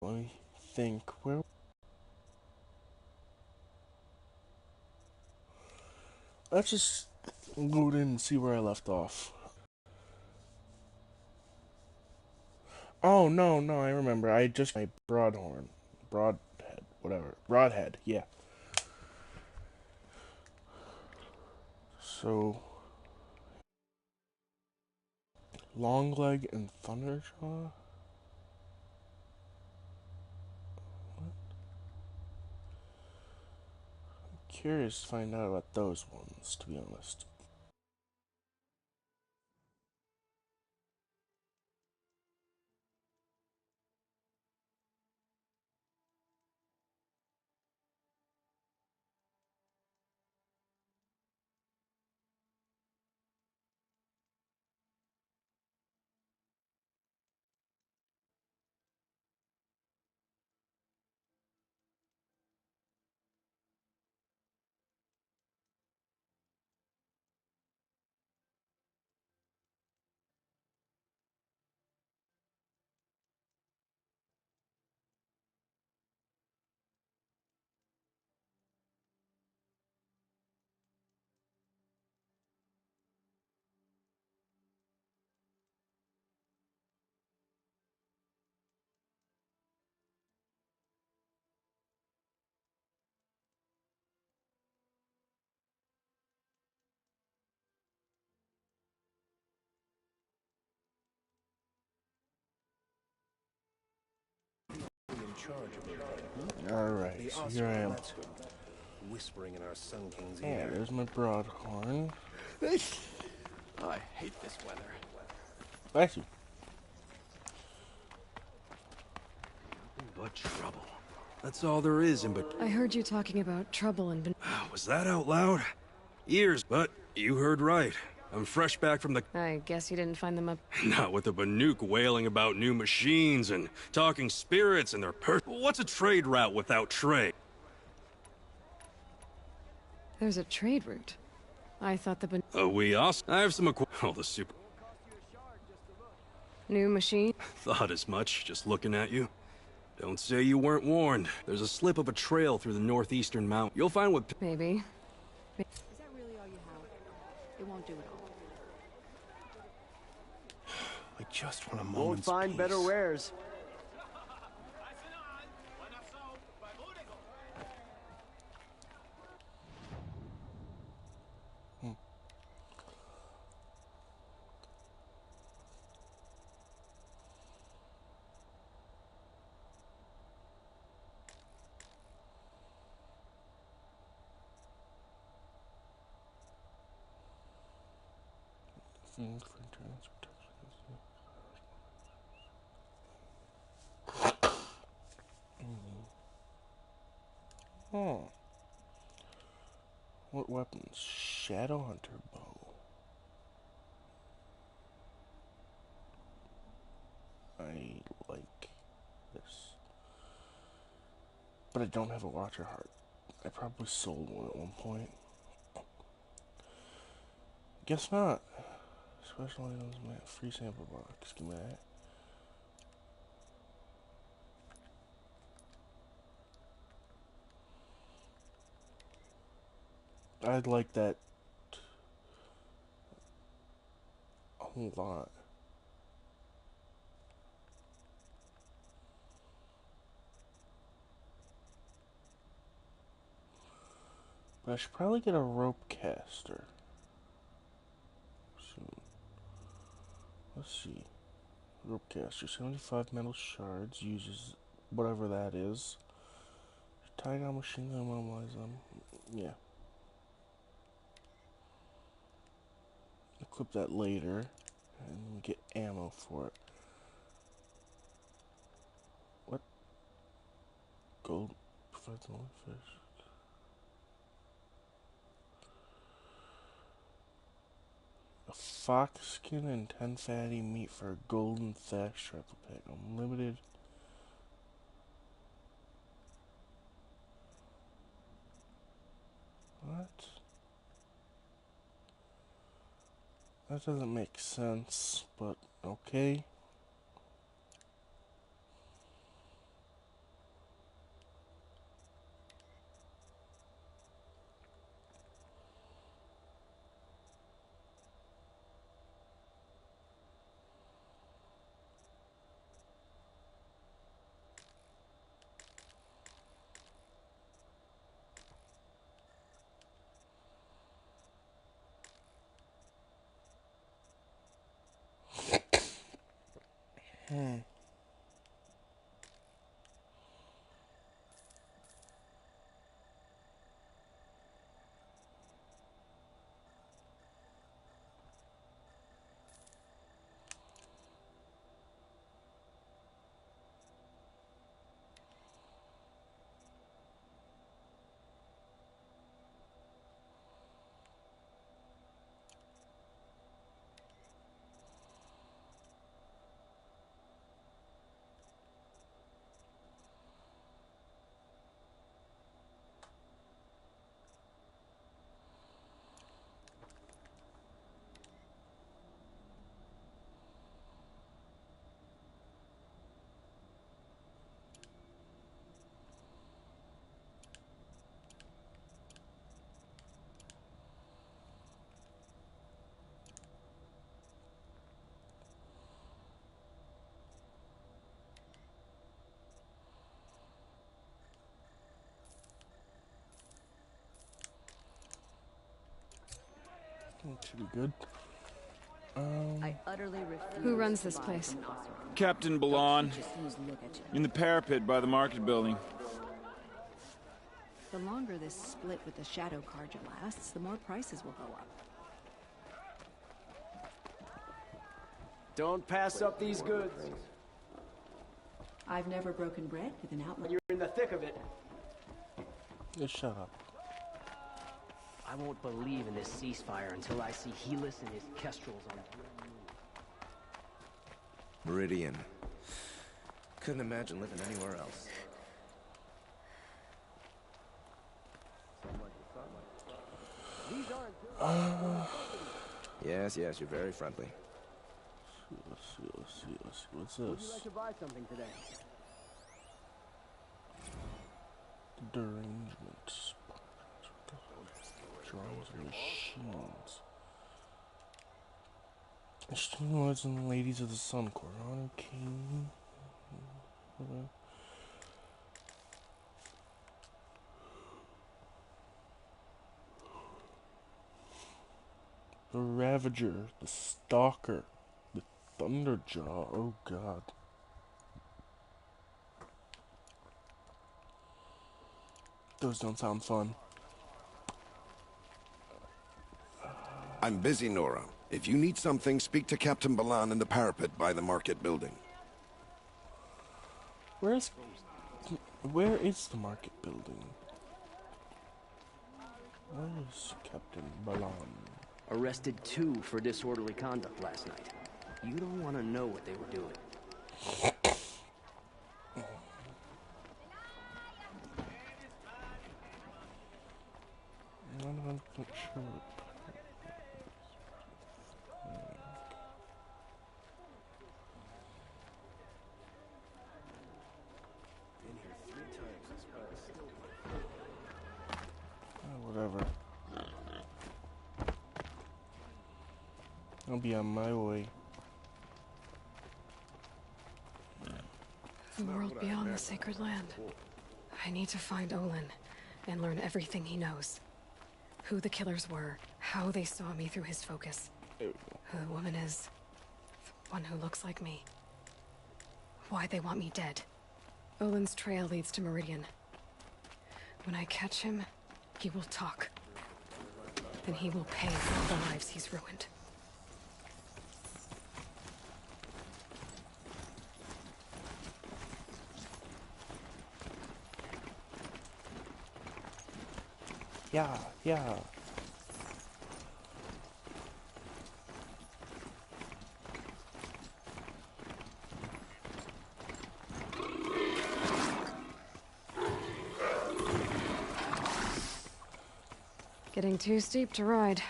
Let me think. Where? Let's just load in and see where I left off. Oh no, no, I remember. I just my broadhead, whatever, broadhead. Yeah. So Longleg and Thunderjaw. Curious to find out about those ones, to be honest. Alright, so here I am. Whispering in our Sun King's Oh, ear. there's my broadhorn. I hate this weather. Bless you. But trouble. That's all there is in but. I heard you talking about trouble and... Was that out loud? Ears, but you heard right. I'm fresh back from the. I guess you didn't find them up... Not with the Banuk wailing about new machines and talking spirits and their What's a trade route without trade? There's a trade route. I thought the... We also. I have some Oh, the super. New machine? Thought as much, just looking at you. Don't say you weren't warned. There's a slip of a trail through the northeastern mountain. You'll find what... Maybe. Is that really all you have? It won't do it all. I just want a Won't moment's find peace. better wares. Oh. What weapons? Shadowhunter bow. I like this. But I don't have a watcher heart. I probably sold one at one point. Guess not. Special items, man. Free sample box. Give me that. I'd like that a whole lot. But I should probably get a rope caster soon. Let's see. Rope caster, 75 metal shards, uses whatever that is. Tie down machine gun, mobilize them. Yeah. Equip that later, and get ammo for it. What? Gold provides only fish. A fox skin and 10 fatty meat for a golden thatch rifle pack. Unlimited. What? That doesn't make sense, but okay. Hmm. That should be good. I utterly refuse. Who runs to this buy place? from Oscar. Captain Balan, Just use look at you. in the parapet by the market building. The longer this split with the Shadow Carja lasts, the more prices will go up. Don't pass up these goods. I've never broken bread with an outlaw. You're in the thick of it. Just shut up. I won't believe in this ceasefire until I see Helis and his kestrels on. Meridian. Couldn't imagine living anywhere else. Yes, you're very friendly. Let's see. What's Would you this? like to buy something today? Derangements. Drums and machines. Extreme Lords and Ladies of the Sun Corps. Honor King. The Ravager, the Stalker, the Thunderjaw. Oh god. Those don't sound fun. I'm busy, Nora. If you need something, speak to Captain Balan in the parapet by the market building. Where is the market building? Where is Captain Balan? Arrested 2 for disorderly conduct last night. You don't want to know what they were doing. I'm not sure. Whatever. I'll be on my way. The world beyond the sacred land. I need to find Olin and learn everything he knows. Who the killers were, how they saw me through his focus. There we go. Who the woman is. The one who looks like me. Why they want me dead. Olin's trail leads to Meridian. When I catch him, he will talk. And he will pay for all the lives he's ruined. Yeah. Getting too steep to ride.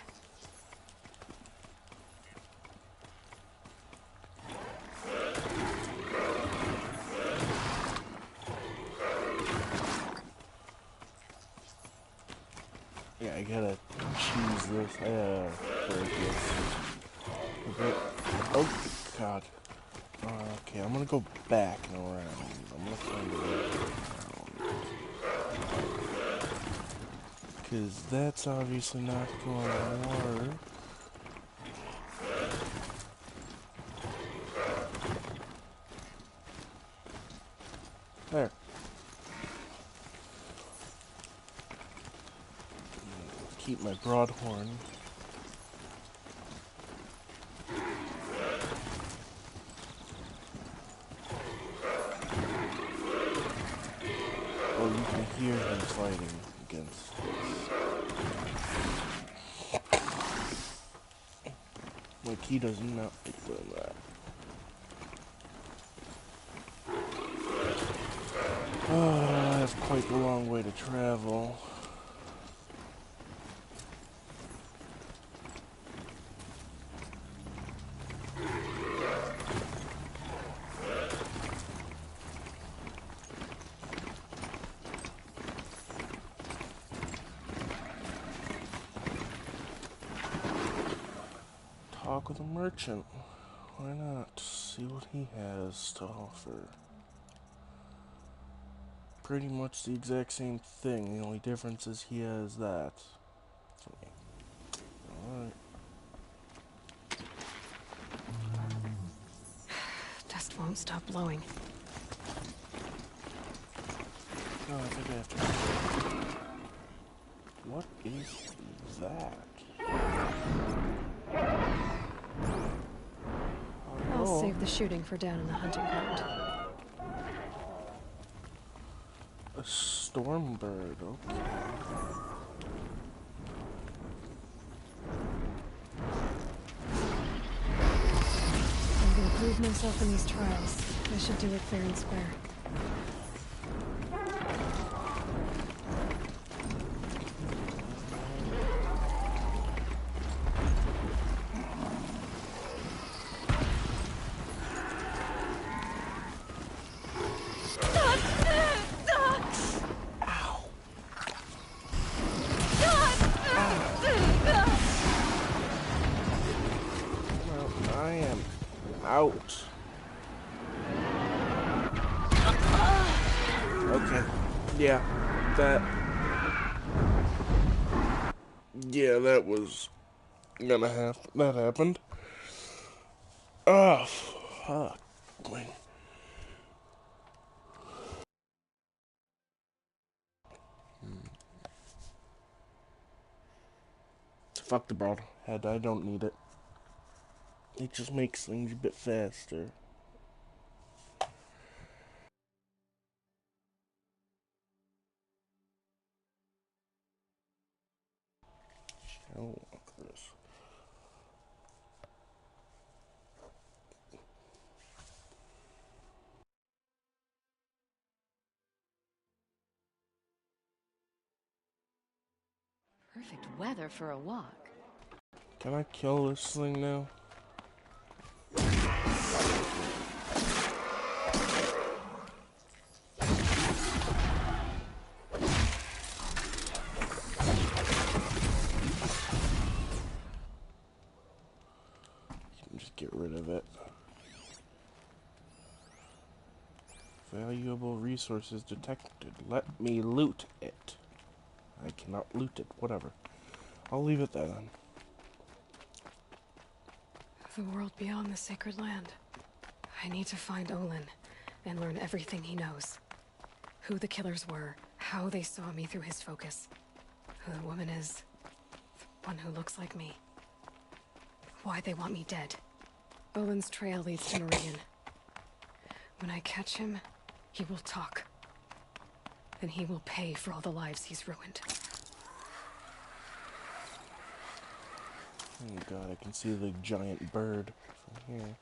Yeah, I gotta choose this. Break this. Okay. Oh, God. Okay, I'm gonna go back and around. I'm gonna find a way around. Because that's obviously not going to work. There. Keep my broadhorn. Oh, you can hear him fighting against this. Like, he does not think doing that. Oh, that's quite a long way to travel. Talk with a merchant. Why not? See what he has to offer. Pretty much the exact same thing. The only difference is he has that. Alright. Dust won't stop blowing. Oh, I think I have to. What is that? I'll save the shooting for down in the hunting ground. A storm bird, okay. I'm gonna prove myself in these trials. I should do it fair and square. I am out. Okay. Yeah, that that was gonna happen. That happened. Oh, fuck. Fuck the broadhead. I don't need it. It just makes things a bit faster. Shellwalkers. Perfect weather for a walk. Can I kill this thing now? Just get rid of it. Valuable resources detected. Let me loot it. I cannot loot it. Whatever. I'll leave it there then. The world beyond the sacred land. I need to find Olin and learn everything he knows. Who the killers were, how they saw me through his focus. Who the woman is. The one who looks like me. Why they want me dead. Olin's trail leads to Meridian. When I catch him, he will talk. Then he will pay for all the lives he's ruined. Oh god, I can see the giant bird from here.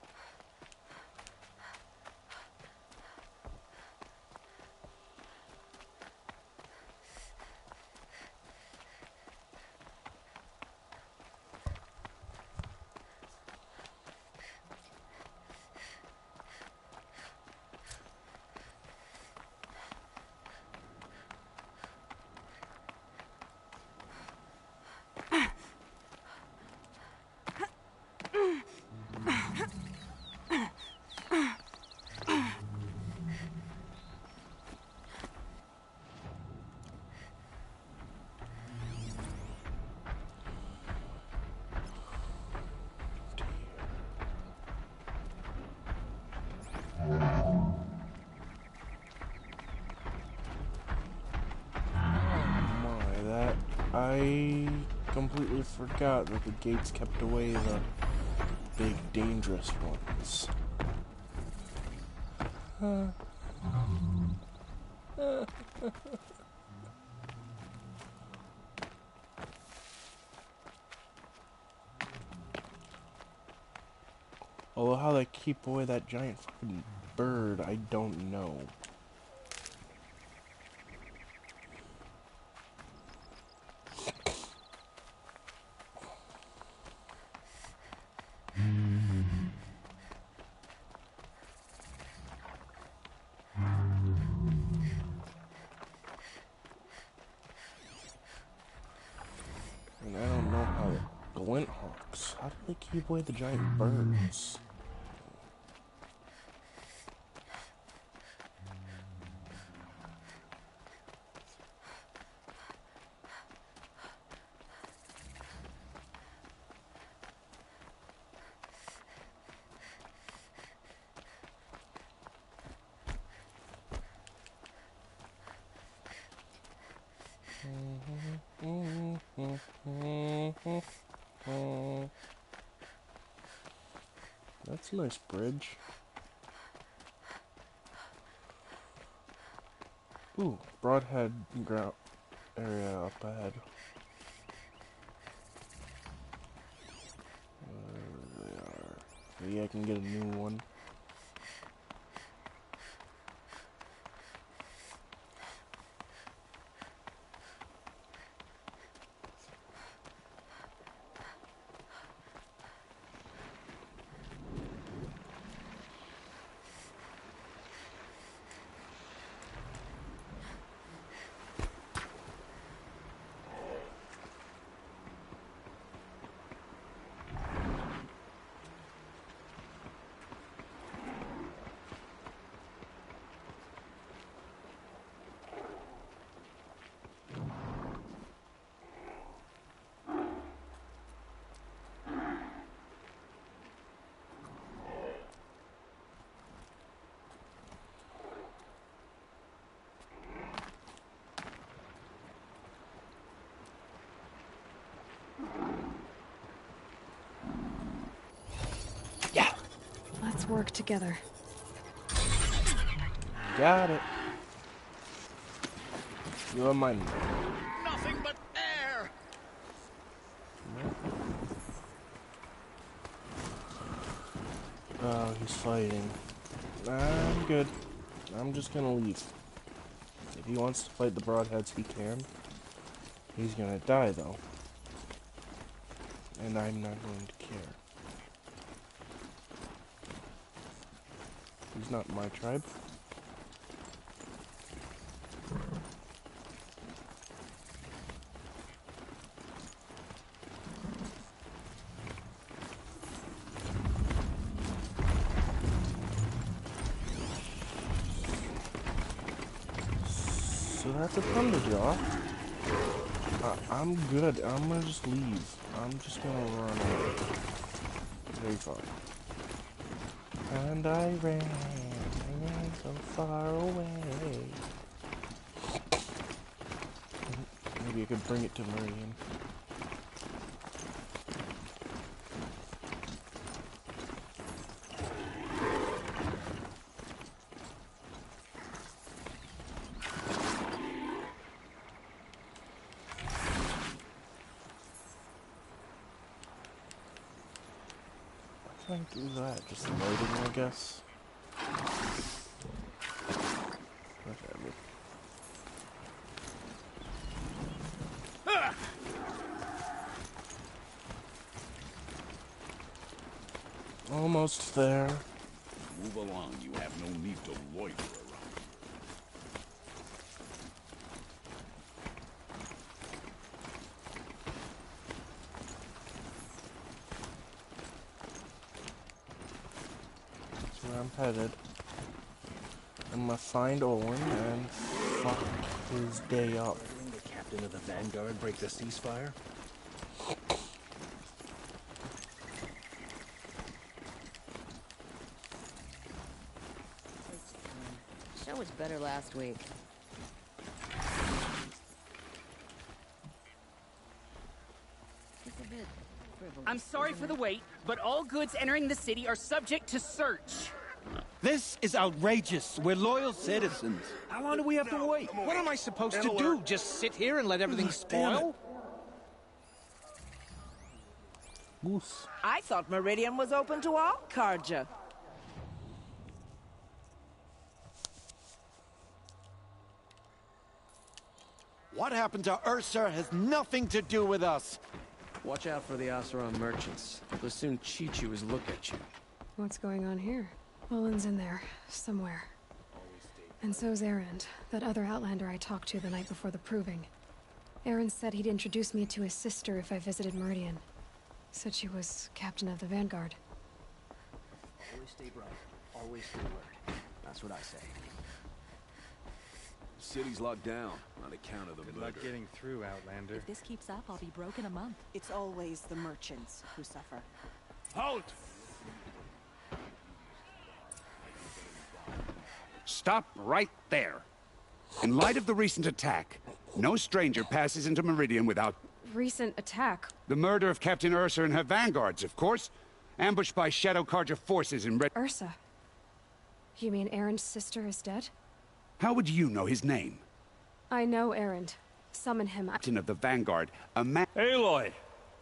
I completely forgot that the gates kept away the big dangerous ones. Although how they keep away that giant fucking bird, I don't know. And I don't know how the glint hawks. How do they keep away the giant birds? That's a nice bridge. Ooh, Broadhead ground area up ahead. There they are. Maybe I can get a new one. Let's work together. Got it. You have mine. Nothing but air! Oh, he's fighting. I'm good. I'm just gonna leave. If he wants to fight the Broadheads, he can. He's gonna die, though. And I'm not going to care. He's not my tribe. So that's a Thunderjaw. I'm good. I'm gonna just leave. I'm just gonna run away. Very far. And I ran so far away. Maybe I could bring it to Meridian. Why can't I do that? Just loading, I guess. Whatever. Almost there. Move along. You have no need to loiter around. That's where I'm headed. I'm gonna find Owen and fuck his day up. Ordering the captain of the Vanguard break the ceasefire? Show was better last week. I'm sorry for the wait, but all goods entering the city are subject to search. This is outrageous. We're loyal citizens. How long do we have to wait? What am I supposed to do? Just sit here and let everything spoil? Moose. I thought Meridian was open to all Carja. What happened to Ursa has nothing to do with us. Watch out for the Oseram merchants. They'll soon cheat you as look at you. What's going on here? Olin's in there, somewhere. And so's Erend, that other Outlander I talked to the night before the proving. Erend said he'd introduce me to his sister if I visited Meridian. Said she was captain of the Vanguard. Always stay bright. Always stay alert. That's what I say. The city's locked down on account of the murder. Good luck getting through, Outlander. If this keeps up, I'll be broke in a month. It's always the merchants who suffer. Halt! Stop right there. In light of the recent attack, no stranger passes into Meridian without... Recent attack? The murder of Captain Ursa and her vanguards, of course. Ambushed by Shadow Carja forces in Red... Ursa? You mean Erend's sister is dead? How would you know his name? I know Erend. Summon him. Captain of the Vanguard, a man... Aloy!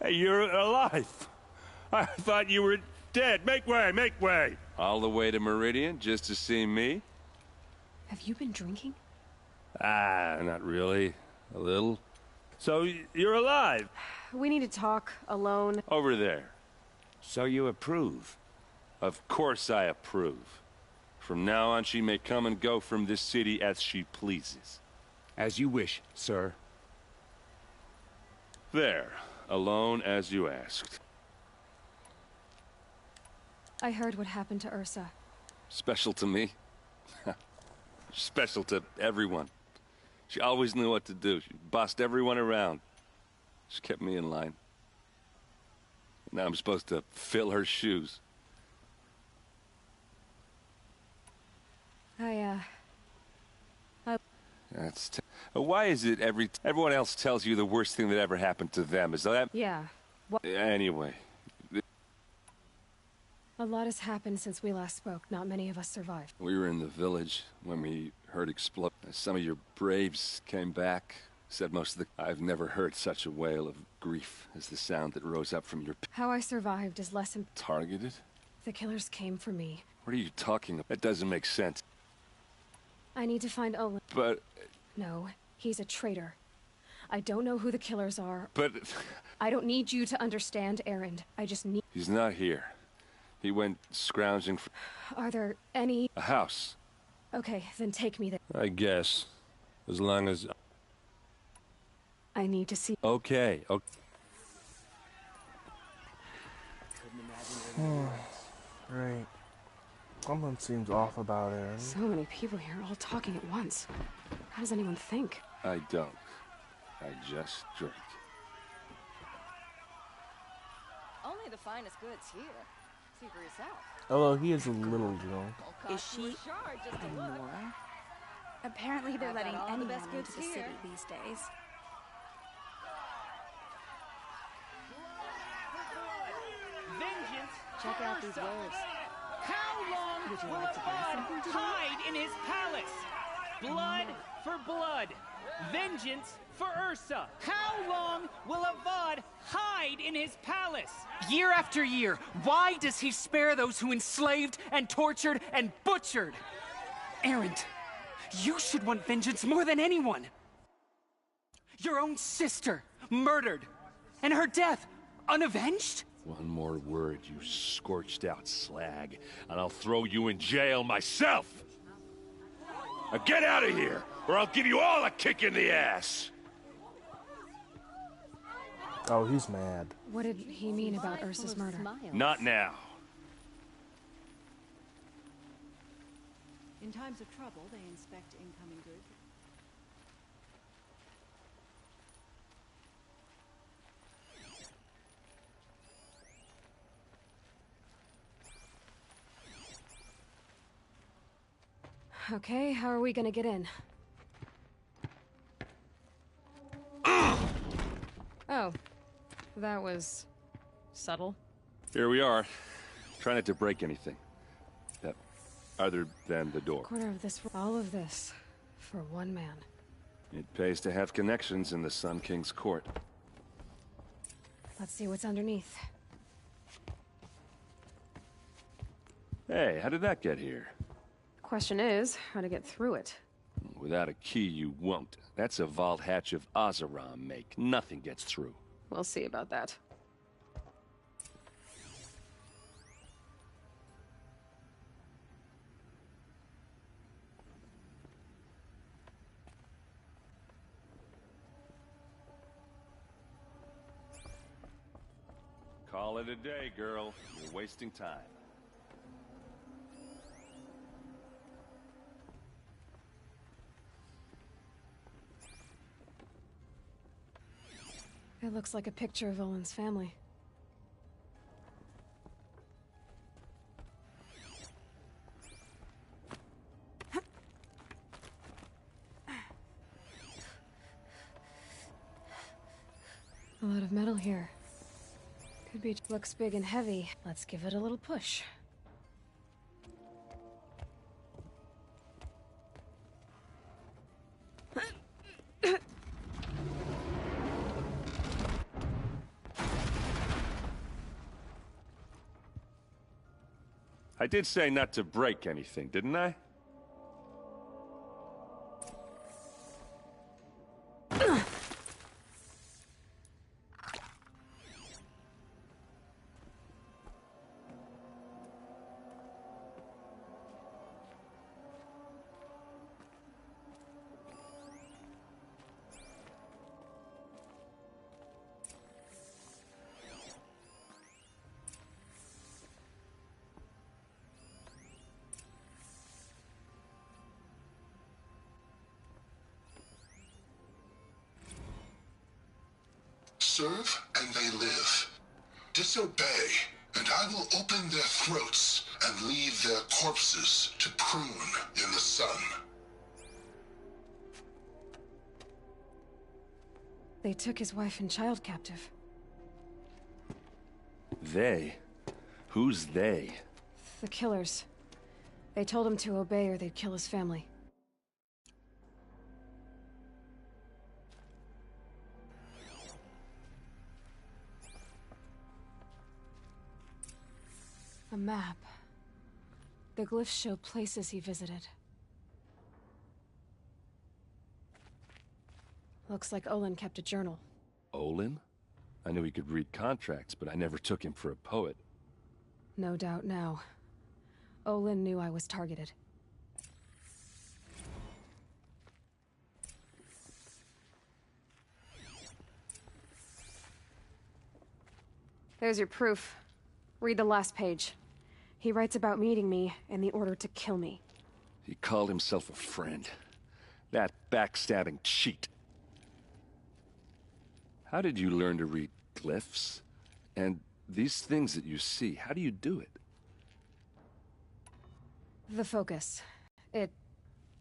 Hey, you're alive! I thought you were dead. Make way, make way! All the way to Meridian just to see me? Have you been drinking? Ah, not really. A little. So, you're alive? We need to talk, alone. Over there. So you approve? Of course I approve. From now on, she may come and go from this city as she pleases. As you wish, sir. There. Alone as you asked. I heard what happened to Ursa. Special to me? Special to everyone. She always knew what to do. She bossed everyone around. She kept me in line. Now I'm supposed to fill her shoes. Why is it everyone else tells you the worst thing that ever happened to them? Is that... Yeah. Anyway. A lot has happened since we last spoke. Not many of us survived. We were in the village when we heard explode. Some of your braves came back. Said most of the... I've never heard such a wail of grief as the sound that rose up from your... How I survived is less important. Targeted? The killers came for me. What are you talking about? That doesn't make sense. I need to find Olin. But... No, he's a traitor. I don't know who the killers are. But... I don't need you to understand, Erend. I just need... He's not here. He went scrounging for... Are there any... A house. Okay, then take me there. I guess. As long as... I need to see... Okay, okay. Right. Something seems off about it. So many people here, all talking at once. How does anyone think? I don't. I just drink. Only the finest goods here. See for yourself. Although he is a little drunk. Is she and Nora? Apparently they're letting all the anyone best into goods the here. city these days. Vengeance! Check out these wares. How long Would you will like to buy Avad something today? hide in his palace? Blood for blood. Vengeance for Ursa. How long will Avad hide in his palace? Year after year, why does he spare those who enslaved and tortured and butchered? Erend, you should want vengeance more than anyone. Your own sister, murdered. And her death, unavenged? One more word, you scorched out slag, and I'll throw you in jail myself! Now get out of here, or I'll give you all a kick in the ass! Oh, he's mad. What did he mean about Ursa's murder? Not now. In times of trouble, they inspect incoming goods. Okay, how are we gonna get in? Oh. That was... subtle. Here we are. Try not to break anything. That, other than the door. Quarter of this... all of this. For one man. It pays to have connections in the Sun King's court. Let's see what's underneath. Hey, how did that get here? Question is, how to get through it. Without a key, you won't. That's a vault hatch of Oseram make. Nothing gets through. We'll see about that. Call it a day, girl. You're wasting time. It looks like a picture of Olin's family. A lot of metal here. Could be... looks big and heavy. Let's give it a little push. I did say not to break anything, didn't I? Serve and they live. Disobey, and I will open their throats and leave their corpses to prune in the sun. They took his wife and child captive. They? Who's they? The killers. They told him to obey or they'd kill his family. A map. The glyphs show places he visited. Looks like Olin kept a journal. Olin? I knew he could read contracts, but I never took him for a poet. No doubt now. Olin knew I was targeted. There's your proof. Read the last page. He writes about meeting me and the order to kill me. He called himself a friend. That backstabbing cheat. How did you learn to read glyphs? And these things that you see, how do you do it? The focus. It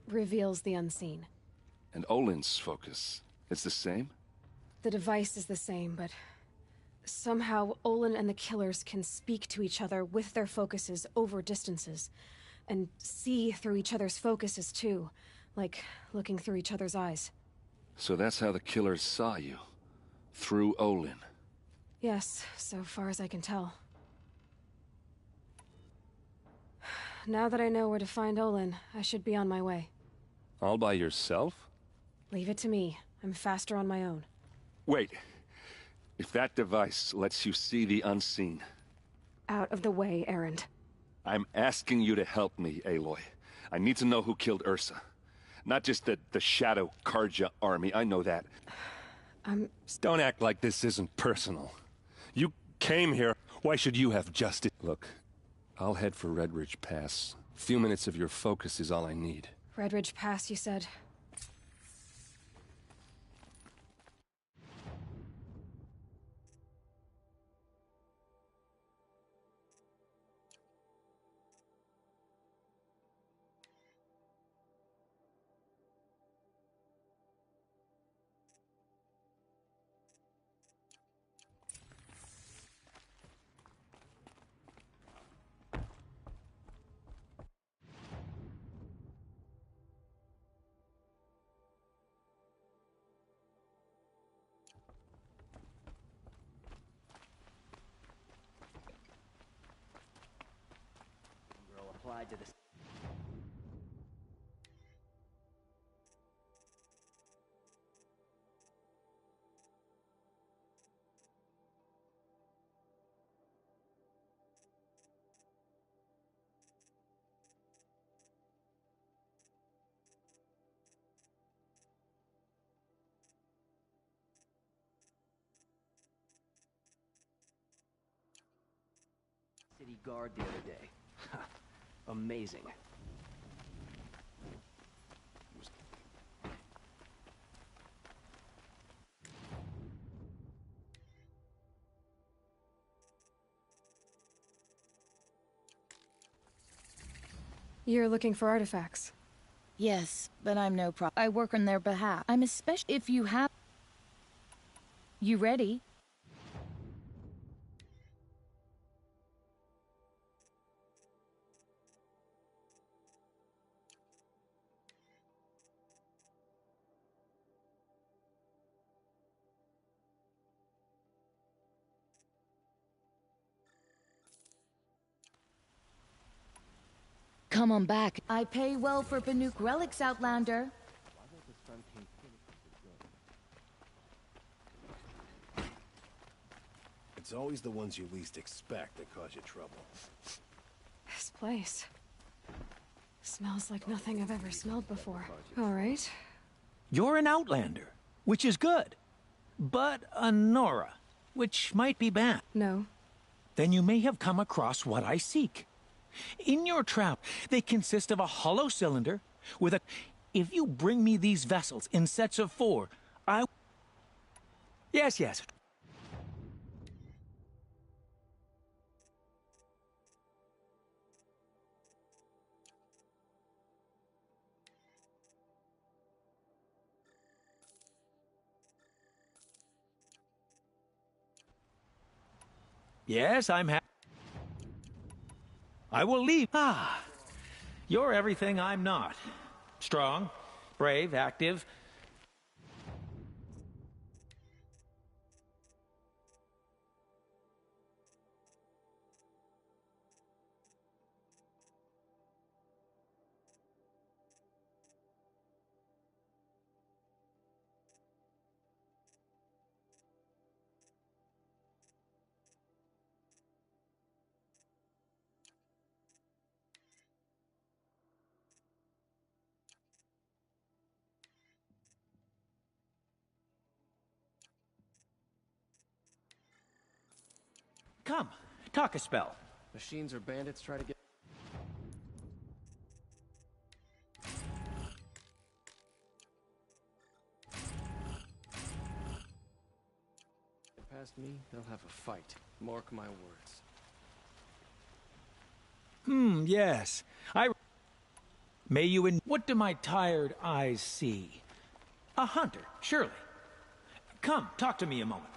reveals the unseen. And Olin's focus, it's the same? The device is the same, but somehow Olin and the killers can speak to each other with their focuses over distances. And see through each other's focuses too. Like looking through each other's eyes. So that's how the killers saw you. Through Olin. Yes, so far as I can tell. Now that I know where to find Olin, I should be on my way. All by yourself? Leave it to me. I'm faster on my own. Wait. If that device lets you see the unseen... Out of the way, Erend. I'm asking you to help me, Aloy. I need to know who killed Ursa. Not just the Shadow Karja army, I know that. Don't act like this isn't personal. You came here, why should you have justice? Look, I'll head for Redridge Pass. A few minutes of your focus is all I need. Redridge Pass, you said? lied to this. City guard the other day. Amazing. You're looking for artifacts. Yes, but I'm no pro. I work on their behalf. I'm especially if you have. You ready? Come on back. I pay well for Banuk relics, Outlander. It's always the ones you least expect that cause you trouble. This place smells like nothing I've ever smelled before. All right. You're an Outlander, which is good. But a Nora, which might be bad. No. Then you may have come across what I seek. In your trap, they consist of a hollow cylinder with a... If you bring me these vessels in sets of 4, I... Yes, yes. Yes, I'm happy. I will leave. Ah, you're everything I'm not. Strong, brave, active. Come, talk a spell. Machines or bandits try to get... Past me, they'll have a fight. Mark my words. Yes. May you What do my tired eyes see? A hunter, surely. Come, talk to me a moment.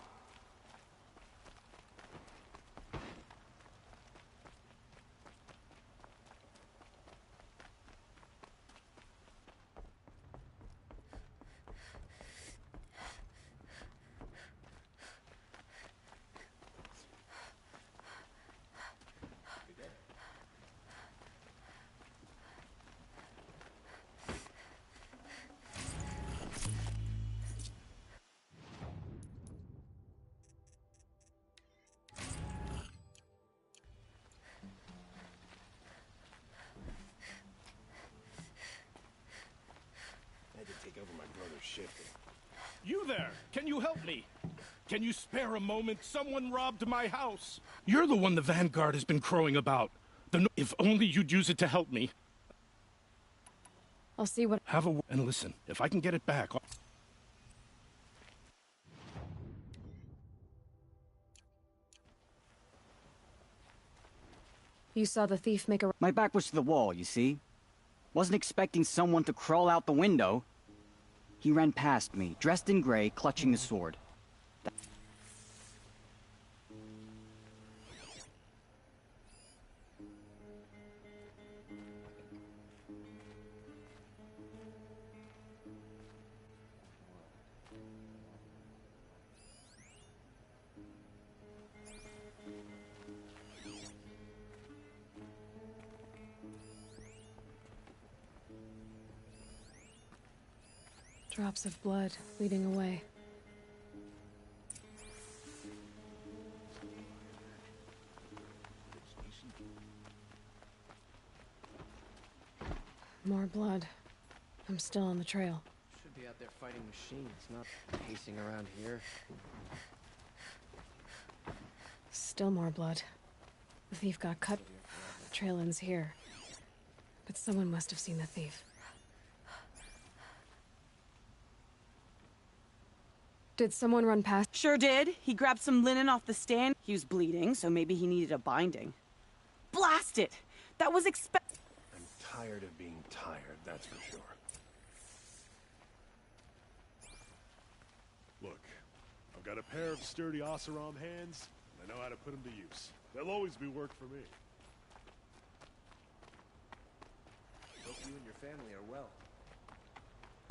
You there! Can you help me? Can you spare a moment? Someone robbed my house. You're the one the Vanguard has been crowing about. If only you'd use it to help me. I'll see what... And listen, if I can get it back... You saw the thief make a... My back was to the wall, you see? Wasn't expecting someone to crawl out the window. He ran past me, dressed in gray, clutching a sword. Drops of blood leading away. More blood. I'm still on the trail. Should be out there fighting machines, not pacing around here. Still more blood. The thief got cut. The trail ends here. But someone must have seen the thief. Did someone run past? Sure did. He grabbed some linen off the stand. He was bleeding, so maybe he needed a binding. Blast it! That was I'm tired of being tired, that's for sure. Look, I've got a pair of sturdy Oseram hands, and I know how to put them to use. There'll always be work for me. Hope you and your family are well.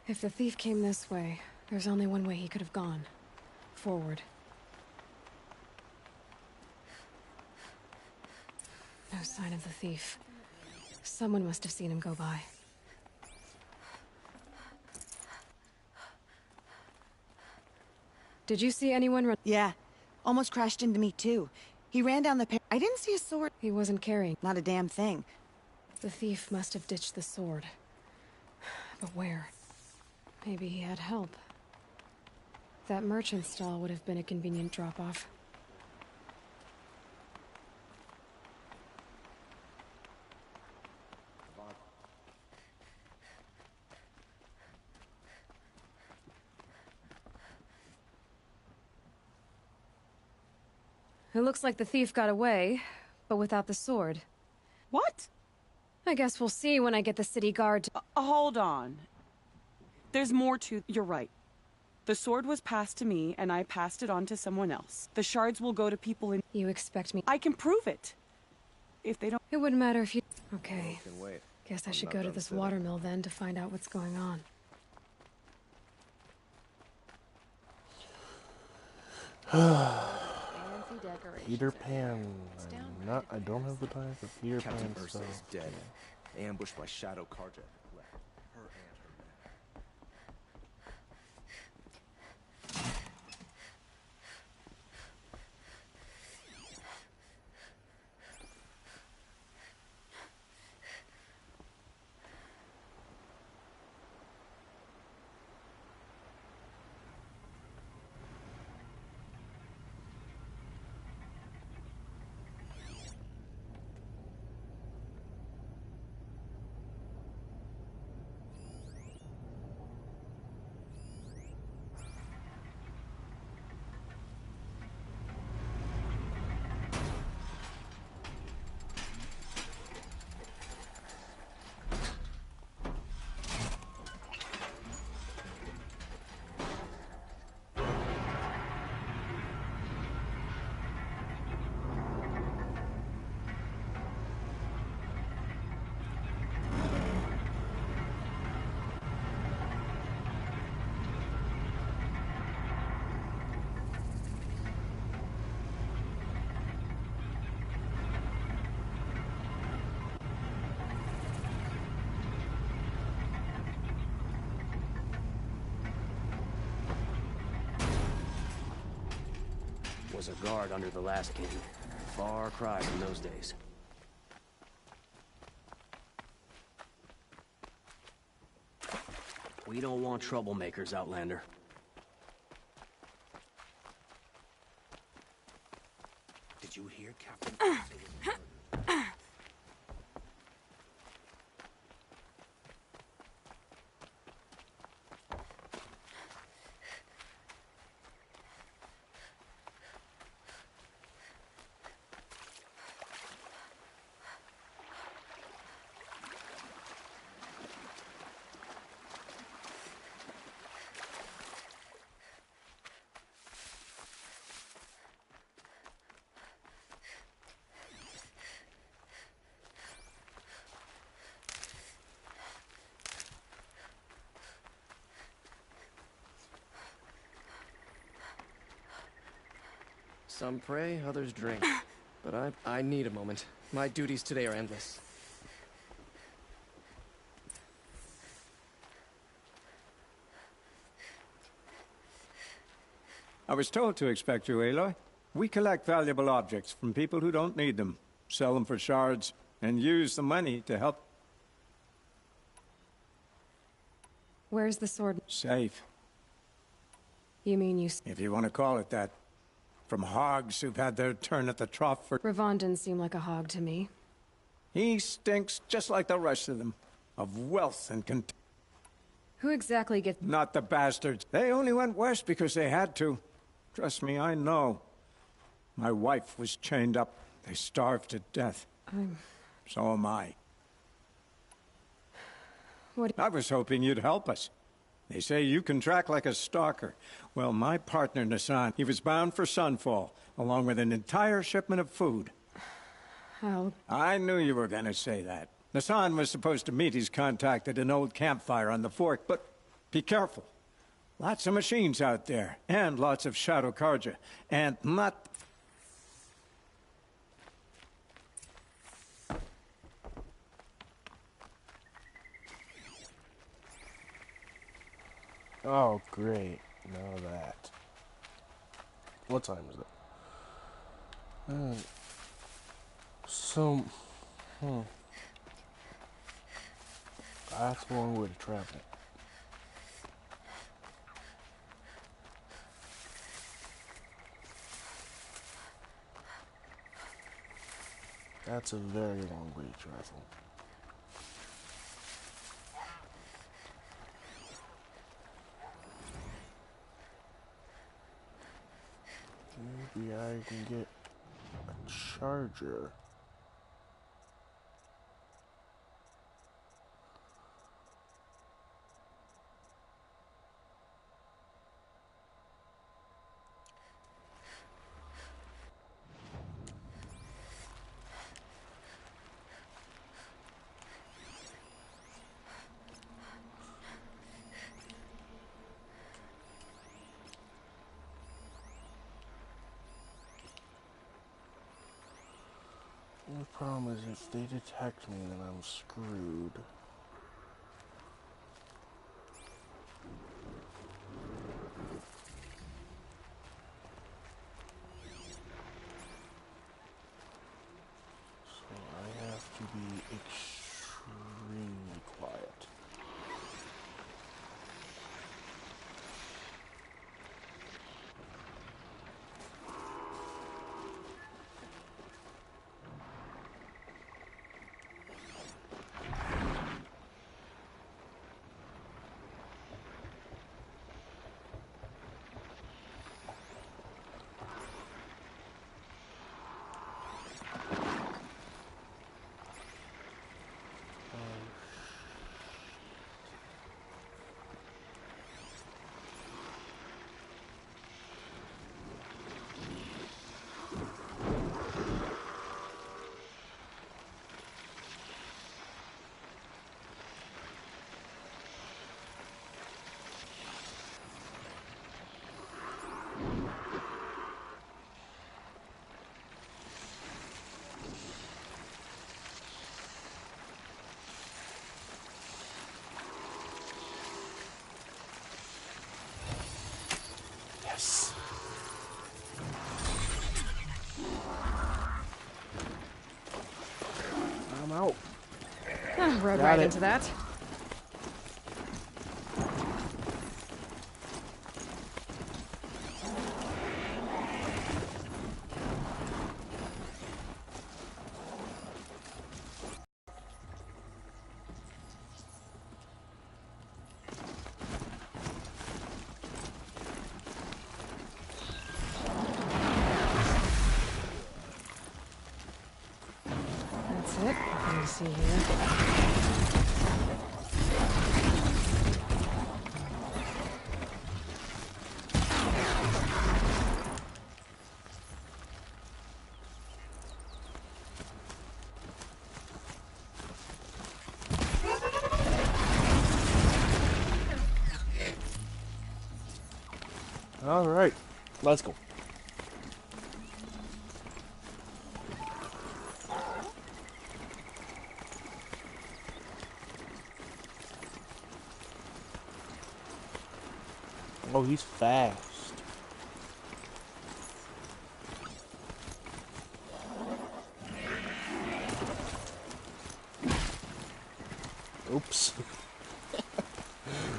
If the thief came this way, there's only one way he could have gone. Forward. No sign of the thief. Someone must have seen him go by. Did you see anyone run? Yeah. Almost crashed into me, too. He ran down the I didn't see a sword. He wasn't carrying. Not a damn thing. The thief must have ditched the sword. But where? Maybe he had help. That merchant stall would have been a convenient drop-off. It looks like the thief got away, but without the sword. What? I guess we'll see when I get the city guard to... Hold on. There's more to... You're right. The sword was passed to me, and I passed it on to someone else. The shards will go to people in... You expect me... I can prove it. If they don't... It wouldn't matter if you... Okay. Can wait. Guess I should go to this watermill then to find out what's going on. Peter Pan. I don't have the time for Peter Captain Pan Ursa stuff. is dead. Ambushed by Shadow Karja. Her and her men. Was a guard under the last king. Far cry from those days. We don't want troublemakers, Outlander. Did you hear, Captain? Some pray, others drink. But I need a moment. My duties today are endless. I was told to expect you, Aloy. We collect valuable objects from people who don't need them, sell them for shards, and use the money to help. Where's the sword? Safe. You mean you... If you want to call it that. From hogs who've had their turn at the trough for... Ravon didn't seem like a hog to me. He stinks just like the rest of them. Of wealth and contempt. Who exactly gets... Not the bastards. They only went west because they had to. Trust me, I know. My wife was chained up. They starved to death. So am I. What? I was hoping you'd help us. They say you can track like a stalker. Well, my partner, Nassan, he was bound for Sunfall, along with an entire shipment of food. How? I knew you were gonna say that. Nassan was supposed to meet his contact at an old campfire on the Fork, but be careful. Lots of machines out there, and lots of Shadow Karja, and not... Oh, great. Now that. What time is it? So, that's a long way to travel. That's a very long way to travel. Maybe I can get a charger. The problem is if they detect me, then I'm screwed. So I have to be extremely quiet. Yes. I'm out. Rode Got right it. into that. That's it. Let me see here. All right, let's go. Oh, he's fast. Oops.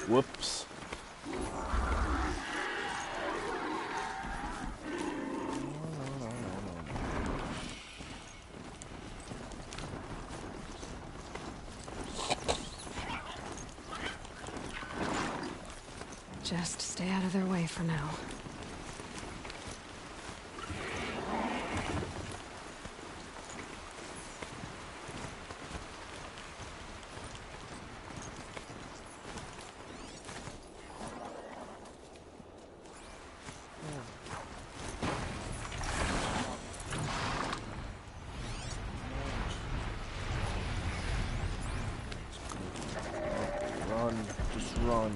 Whoops. Just stay out of their way for now. Run. Just run.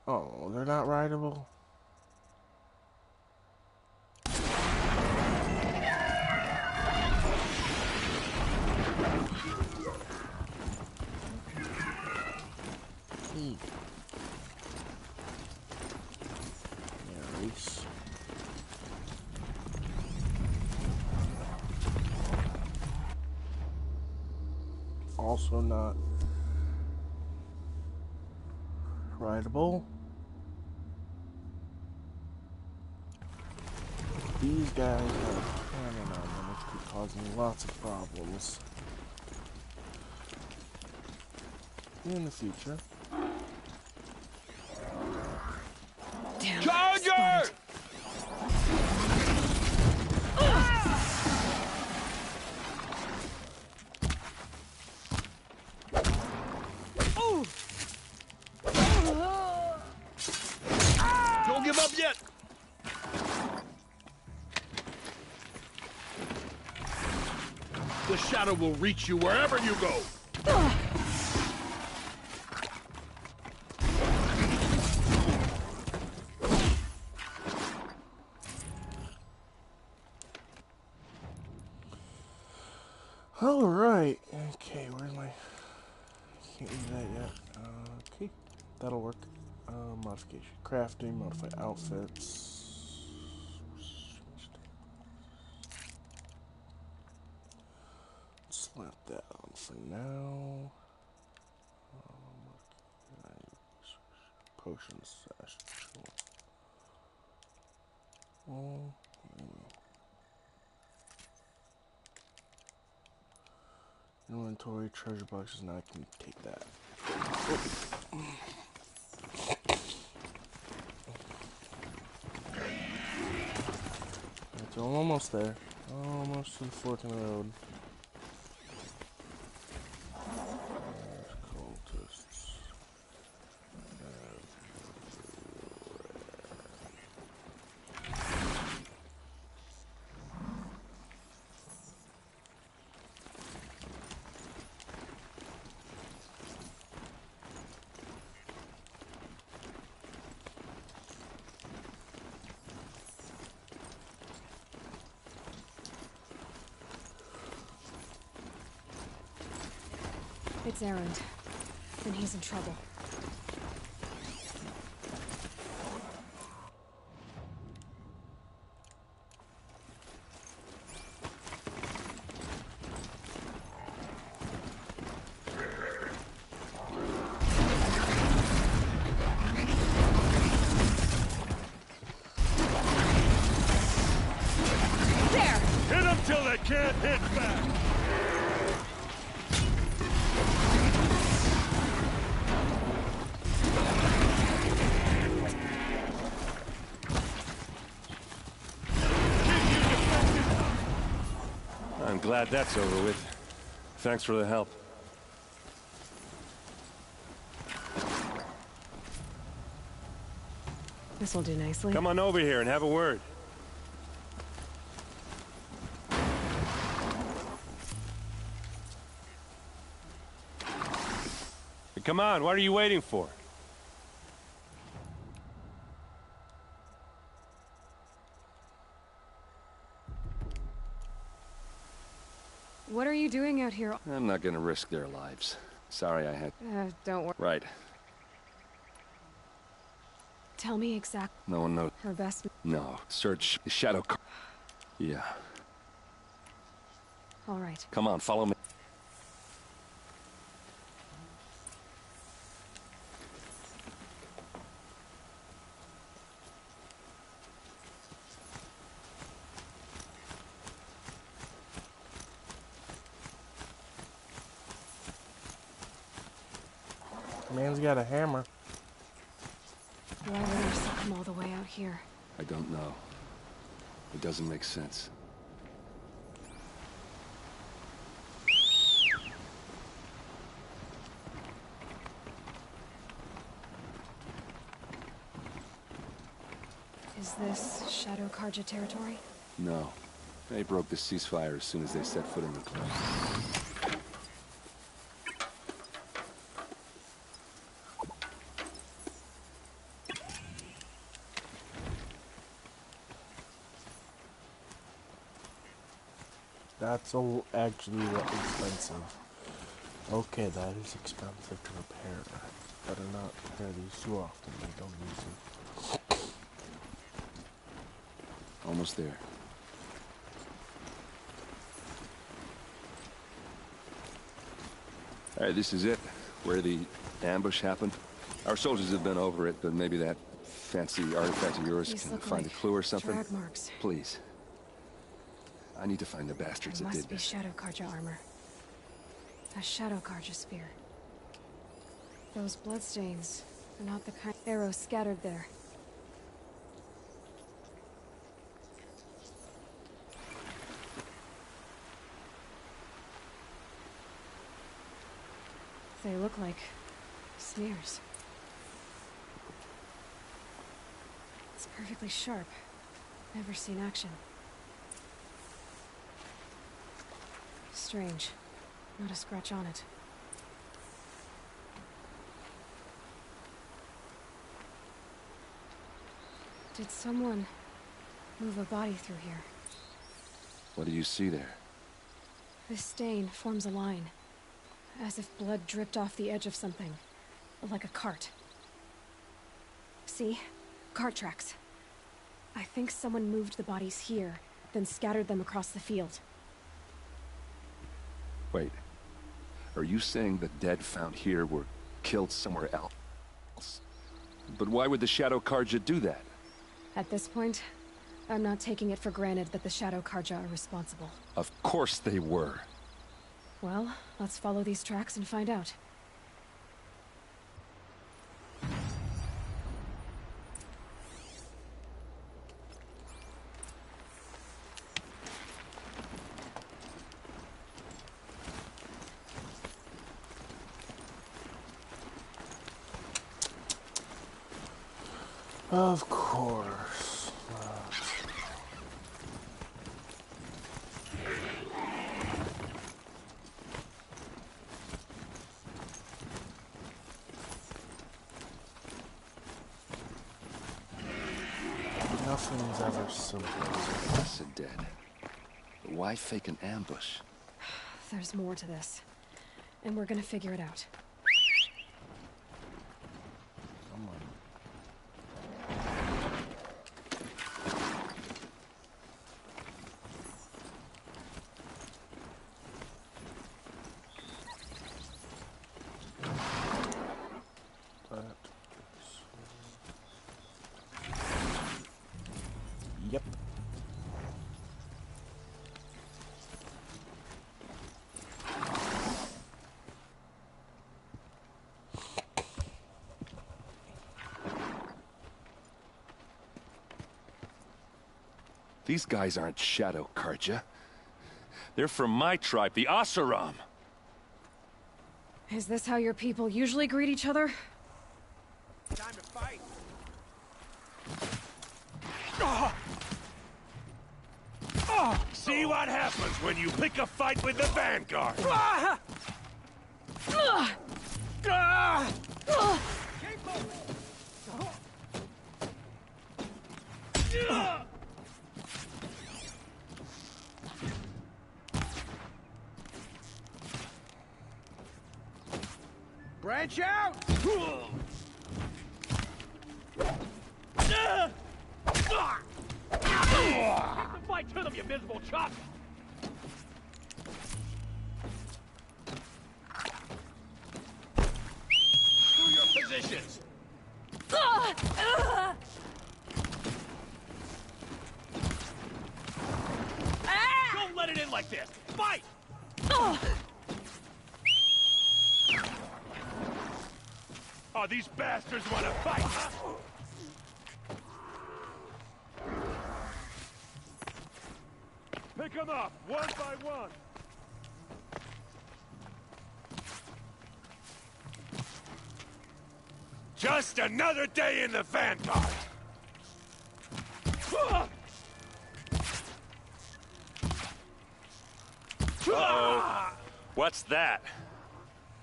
Oh, they're not rideable? Yeah, race. Also not rideable. These guys are cannon on them, which could cause me lots of problems in the future. Damn. Charger! Don't give up yet! The shadow will reach you wherever you go. Alright. Okay, where's my... Can't use that yet. Okay, that'll work. Modification. Crafting, modify outfits. Slap that on for now. Potions. Inventory, treasure boxes, now I can take that. So I'm almost there. Almost to the fork in the road. Cultists. It's Erend. And he's in trouble. There! Hit them till they can't hit back! I'm glad that's over with. Thanks for the help. This will do nicely. Come on over here and have a word. Come on, what are you waiting for? What are you doing out here? I'm not gonna risk their lives. Sorry I had... Don't worry. Right. Tell me exactly. No one knows. Her best... No. Search Shadow Car... Yeah. All right. Come on, follow me. Man's got a hammer. Why would Ursa come all the way out here? I don't know. It doesn't make sense. Is this Shadow Karja territory? No. They broke the ceasefire as soon as they set foot in the club. That's actually expensive. Okay, that is expensive to repair. Better not repair these too often. They don't use them. Almost there. Alright, this is it. Where the ambush happened. Our soldiers have been over it, but maybe that fancy artifact of yours can find a clue or something. Drag marks. Please. I need to find the bastards that did Must be this. Shadow Karja armor. A Shadow Karja spear. Those bloodstains are not the kind arrows scattered there. They look like smears. It's perfectly sharp. Never seen action. Strange. Not a scratch on it. Did someone move a body through here? What do you see there? This stain forms a line. As if blood dripped off the edge of something. Like a cart. See? Cart tracks. I think someone moved the bodies here, then scattered them across the field. Wait. Are you saying the dead found here were killed somewhere else? But why would the Shadow Karja do that? At this point, I'm not taking it for granted that the Shadow Karja are responsible. Of course they were. Well, let's follow these tracks and find out. Of course. Nothing's ever simple. Ursa dead. But why fake an ambush? There's more to this. And we're gonna figure it out. Yep. These guys aren't Shadow Karja. They're from my tribe, the Oseram. Is this how your people usually greet each other? Time to fight. See what happens when you pick a fight with the Vanguard. Branch out! Take the fight to them, you miserable chop! To your positions! Don't let it in like this! Fight! Oh, these bastards want to fight, huh? Pick them up, one by one. Just another day in the Vanguard. Uh-oh. What's that?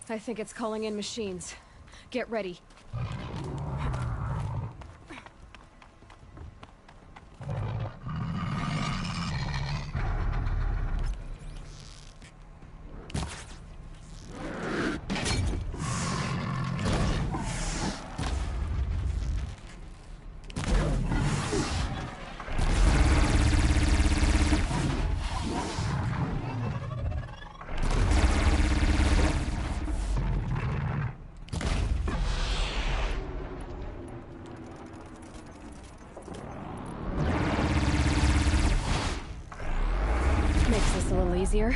I think it's calling in machines. Get ready. Makes this a little easier.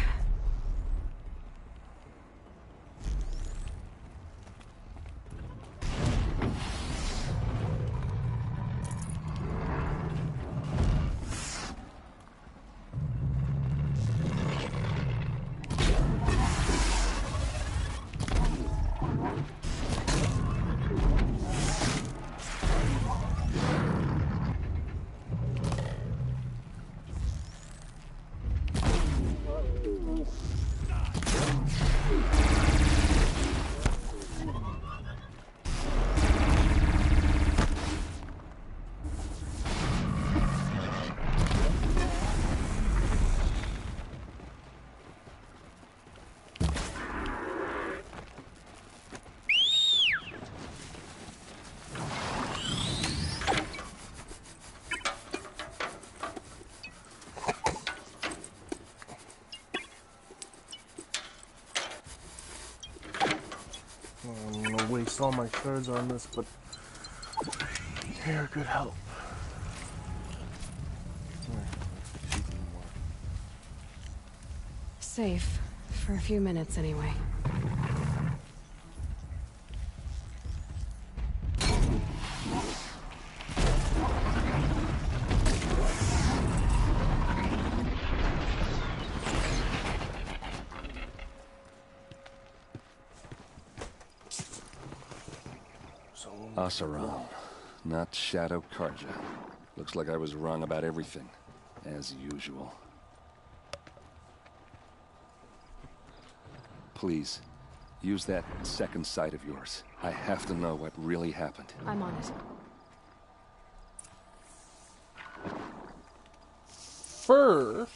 I'm gonna waste all my shards on this, but here, good help. Safe. For a few minutes, anyway. Oseram, not Shadow Karja. Looks like I was wrong about everything, as usual. Please, use that second sight of yours. I have to know what really happened. I'm on it. First,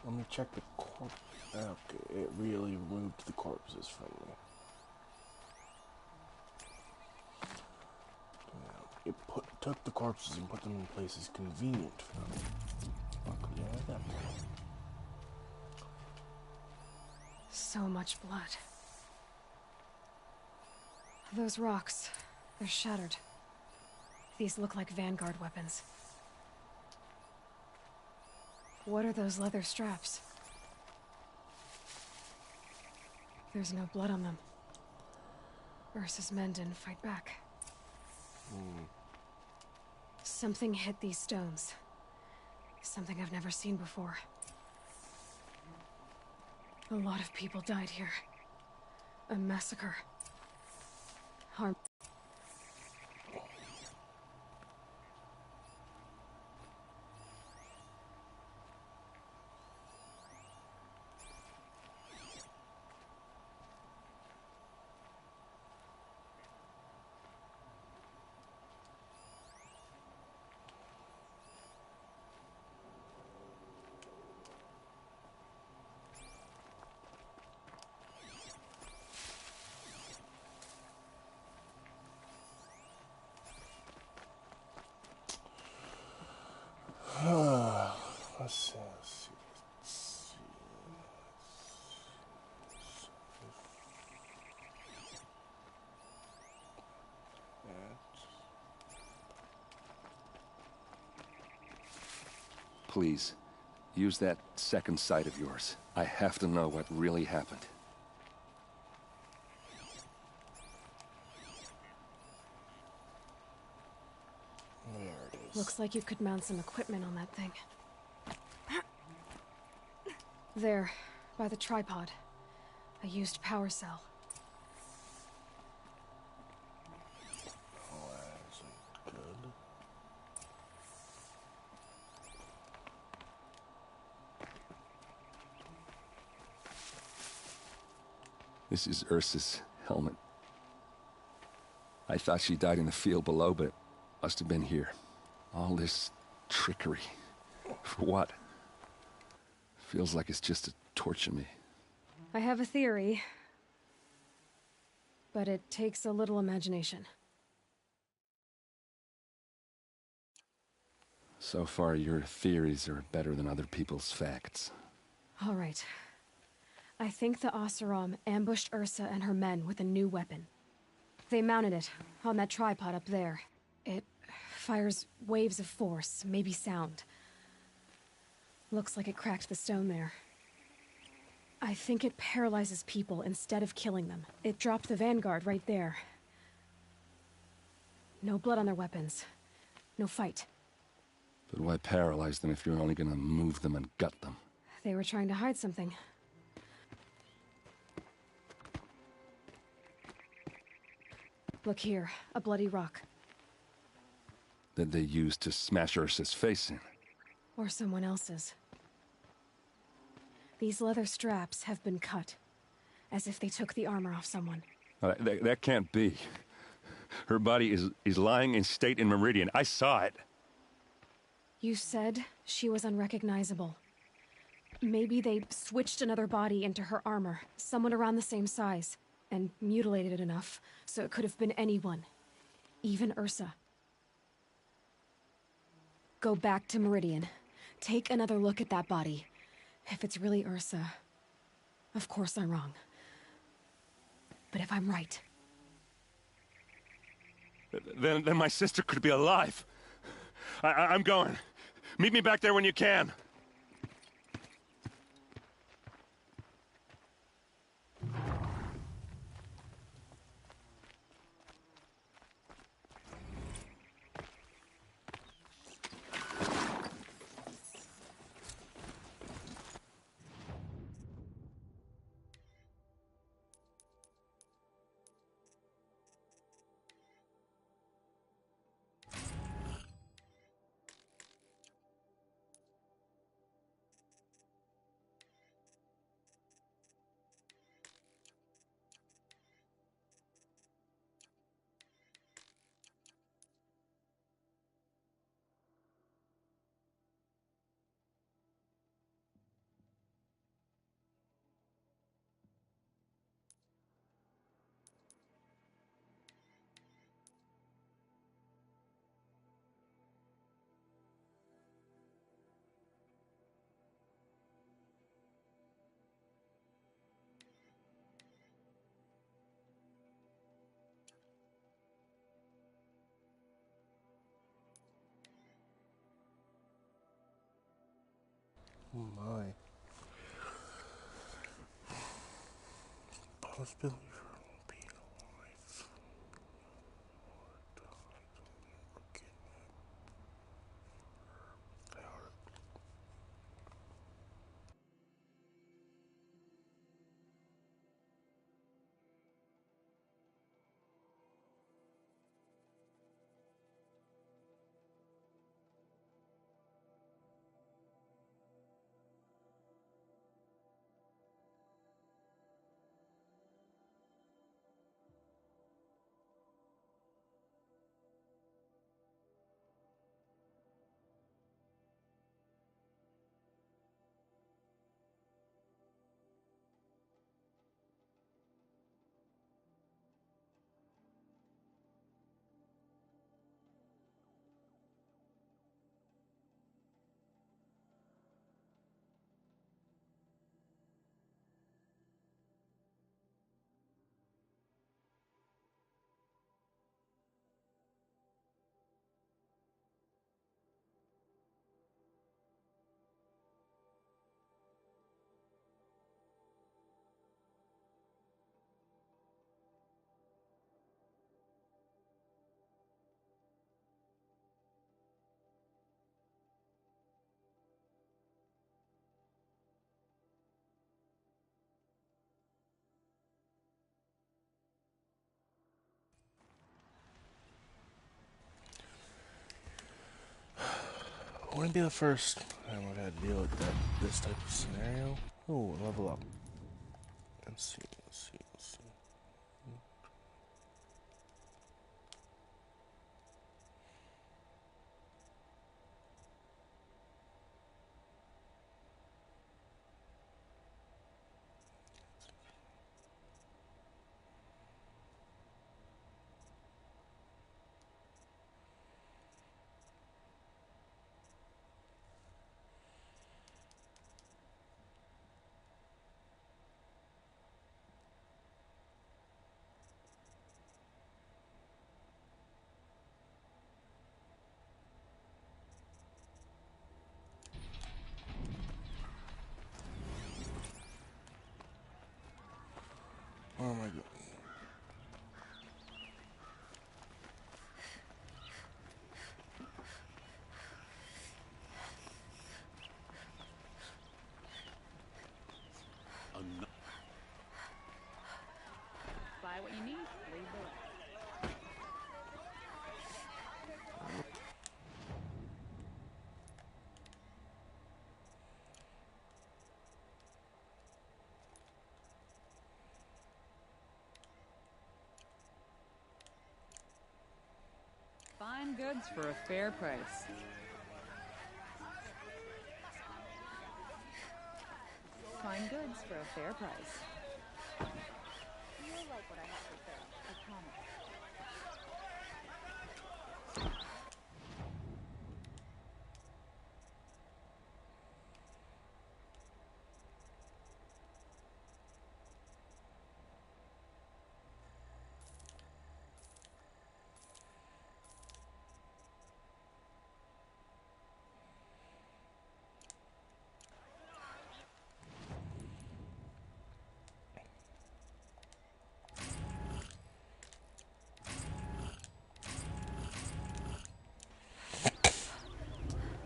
let me check the corpse. Okay, it really removed the corpses from me. It took the corpses and put them in places convenient for them. Luckily, I had that. So much blood. Those rocks, they're shattered. These look like Vanguard weapons. What are those leather straps? There's no blood on them. Ursa's men didn't fight back. Something hit these stones. Something I've never seen before. A lot of people died here. A massacre. Harm. Please, use that second sight of yours. I have to know what really happened. There it is. Looks like you could mount some equipment on that thing. There, by the tripod. A used power cell. Oh, that's good. This is Ursa's helmet. I thought she died in the field below, but it must have been here. All this trickery. For what? Feels like it's just to torture me. I have a theory, but it takes a little imagination. So far, your theories are better than other people's facts. All right. I think the Oseram ambushed Ursa and her men with a new weapon. They mounted it on that tripod up there. It fires waves of force, maybe sound. Looks like it cracked the stone there. I think it paralyzes people instead of killing them. It dropped the vanguard right there. No blood on their weapons. No fight. But why paralyze them if you're only gonna move them and gut them? They were trying to hide something. Look here, a bloody rock. That they used to smash Ursa's face in. Or someone else's. These leather straps have been cut, as if they took the armor off someone. That can't be. Her body is lying in state in Meridian. I saw it. You said she was unrecognizable. Maybe they switched another body into her armor, someone around the same size, and mutilated it enough so it could have been anyone, even Ursa. Go back to Meridian. Take another look at that body. If it's really Ursa, of course I'm wrong. But if I'm right... Then my sister could be alive. I'm going. Meet me back there when you can. Oh my. Possibility for being alive. wouldn't be the first time I've had to deal with this type of scenario. Oh, level up. Let's see. Oh my god. Buy what you need, leave the rest. Fine goods for a fair price. Fine goods for a fair price. You'll like what I have to say, I promise.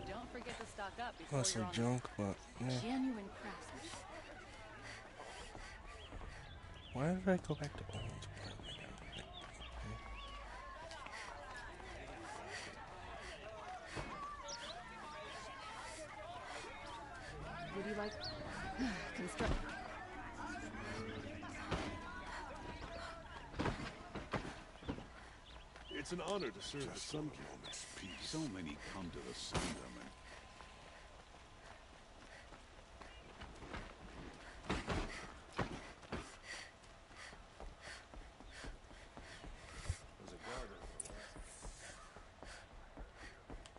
Don't forget to stock up before Mostly you're on junk, but yeah. genuine craftsmanship. Why did I go back to Owen's apartment again? Would you like construct? It's an honor to serve the Sun King. So many come to the Sun Woman.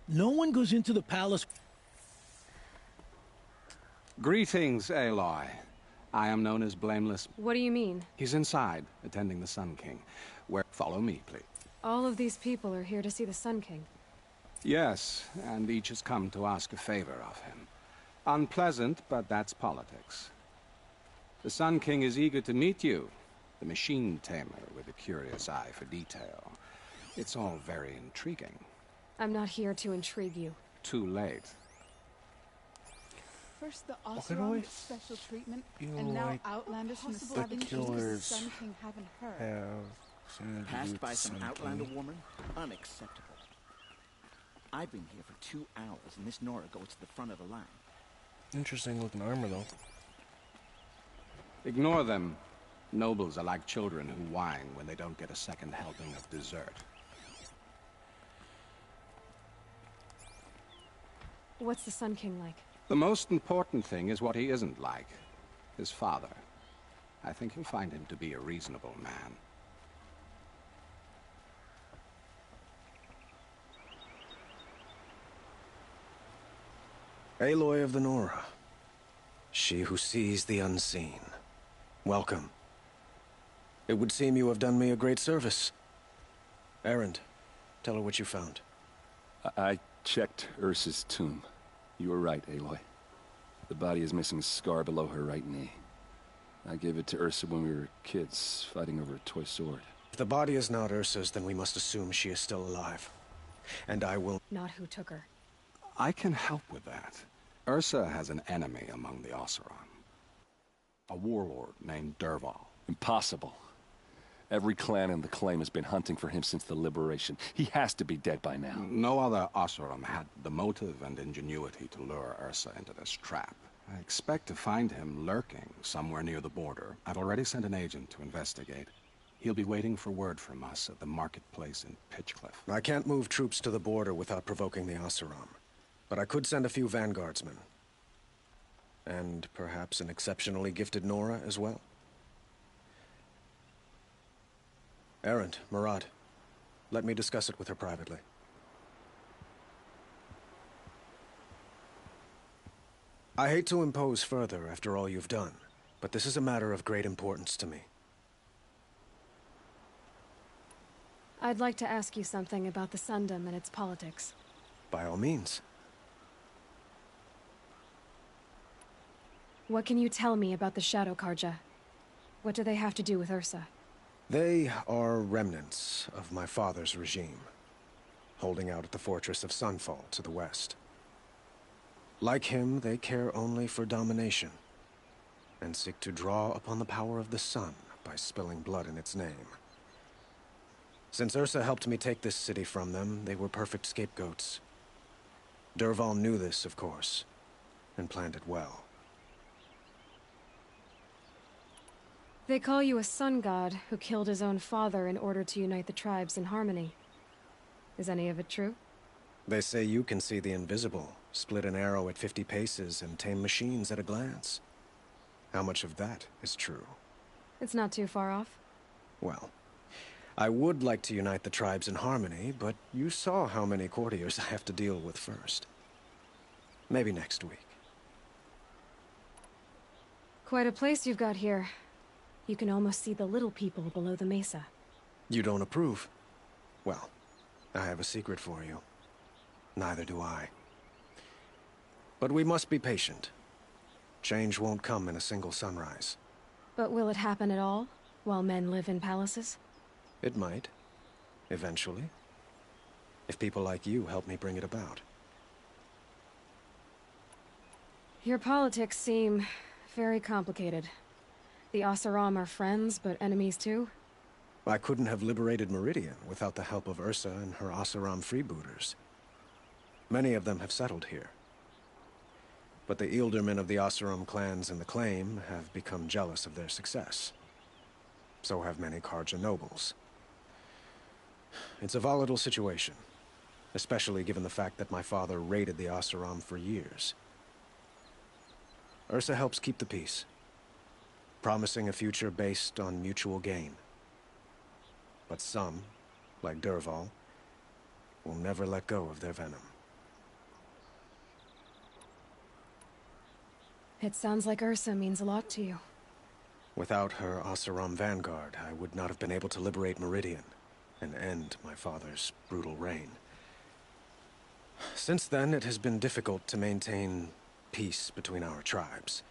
No one goes into the palace. Greetings, Aloy. I am known as Blameless. What do you mean? He's inside, attending the Sun King. Follow me, please. All of these people are here to see the Sun King. Yes, and each has come to ask a favor of him. Unpleasant, but that's politics. The Sun King is eager to meet you, the machine tamer with a curious eye for detail. It's all very intriguing. I'm not here to intrigue you. Too late. First the Why do Oseram I get special treatment, feel and now like Outlanders from the the Southern Kingdom the killers Sun King haven't heard. have something to do Passed with by the some Sun Outlander King? woman? Unacceptable. I've been here for 2 hours, and this Nora goes to the front of the line. Interesting looking armor, though. Ignore them. Nobles are like children who whine when they don't get a second helping of dessert. What's the Sun King like? The most important thing is what he isn't like. His father. I think you'll find him to be a reasonable man. Aloy of the Nora. She who sees the unseen. Welcome. It would seem you have done me a great service. Erend, tell her what you found. I checked Ursa's tomb. You were right, Aloy. The body is missing a scar below her right knee. I gave it to Ursa when we were kids, fighting over a toy sword. If the body is not Ursa's, then we must assume she is still alive. And I will... Not who took her. I can help with that. Ursa has an enemy among the Oseram. A warlord named Dervahl. Impossible. Every clan in the claim has been hunting for him since the liberation. He has to be dead by now. No other Oseram had the motive and ingenuity to lure Ursa into this trap. I expect to find him lurking somewhere near the border. I've already sent an agent to investigate. He'll be waiting for word from us at the marketplace in Pitchcliff. I can't move troops to the border without provoking the Oseram, but I could send a few vanguardsmen. And perhaps an exceptionally gifted Nora as well. Erend, Murad, let me discuss it with her privately. I hate to impose further after all you've done, but this is a matter of great importance to me. I'd like to ask you something about the Sundom and its politics. By all means. What can you tell me about the Shadow Karja? What do they have to do with Ursa? They are remnants of my father's regime, holding out at the fortress of Sunfall to the west. Like him, they care only for domination, and seek to draw upon the power of the sun by spilling blood in its name. Since Ursa helped me take this city from them, they were perfect scapegoats. Dervahl knew this, of course, and planned it well. They call you a sun god who killed his own father in order to unite the tribes in harmony. Is any of it true? They say you can see the invisible, split an arrow at 50 paces, and tame machines at a glance. How much of that is true? It's not too far off. Well, I would like to unite the tribes in harmony, but you saw how many courtiers I have to deal with first. Maybe next week. Quite a place you've got here. You can almost see the little people below the mesa. You don't approve? Well, I have a secret for you. Neither do I. But we must be patient. Change won't come in a single sunrise. But will it happen at all, while men live in palaces? It might. Eventually. If people like you help me bring it about. Your politics seem very complicated. The Oseram are friends, but enemies too? I couldn't have liberated Meridian without the help of Ursa and her Oseram freebooters. Many of them have settled here. But the Ealdormen of the Oseram clans in the claim have become jealous of their success. So have many Karja nobles. It's a volatile situation, especially given the fact that my father raided the Oseram for years. Ursa helps keep the peace, promising a future based on mutual gain. But some, like Dervahl, will never let go of their venom. It sounds like Ursa means a lot to you. Without her Oseram vanguard, I would not have been able to liberate Meridian and end my father's brutal reign. Since then, it has been difficult to maintain peace between our tribes.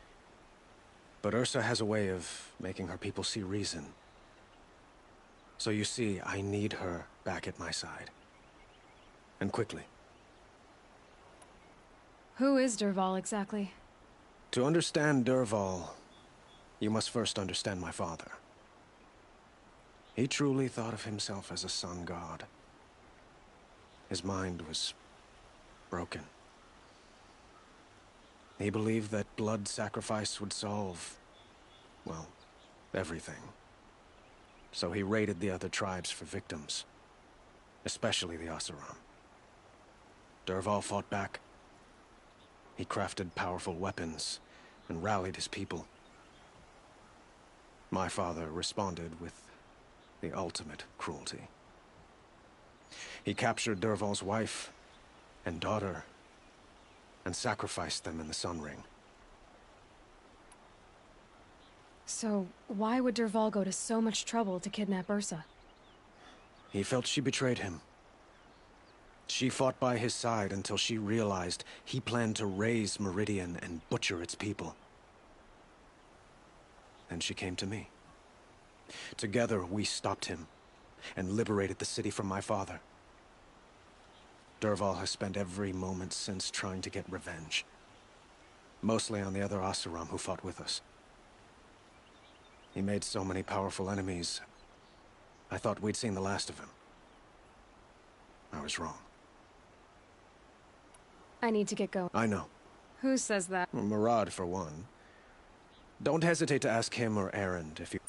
But Ursa has a way of making her people see reason. So you see, I need her back at my side. And quickly. Who is Dervahl exactly? To understand Dervahl, you must first understand my father. He truly thought of himself as a sun god. His mind was broken. He believed that blood sacrifice would solve, well, everything. So he raided the other tribes for victims, especially the Oseram. Dervahl fought back. He crafted powerful weapons and rallied his people. My father responded with the ultimate cruelty. He captured Dervahl's wife and daughter and sacrificed them in the Sun Ring. So, why would Dervahl go to so much trouble to kidnap Ursa? He felt she betrayed him. She fought by his side until she realized he planned to raise Meridian and butcher its people. Then she came to me. Together, we stopped him and liberated the city from my father. Dervahl has spent every moment since trying to get revenge. Mostly on the other Oseram who fought with us. He made so many powerful enemies, I thought we'd seen the last of him. I was wrong. I need to get going. I know. Who says that? Well, Murad, for one. Don't hesitate to ask him or Erend if you...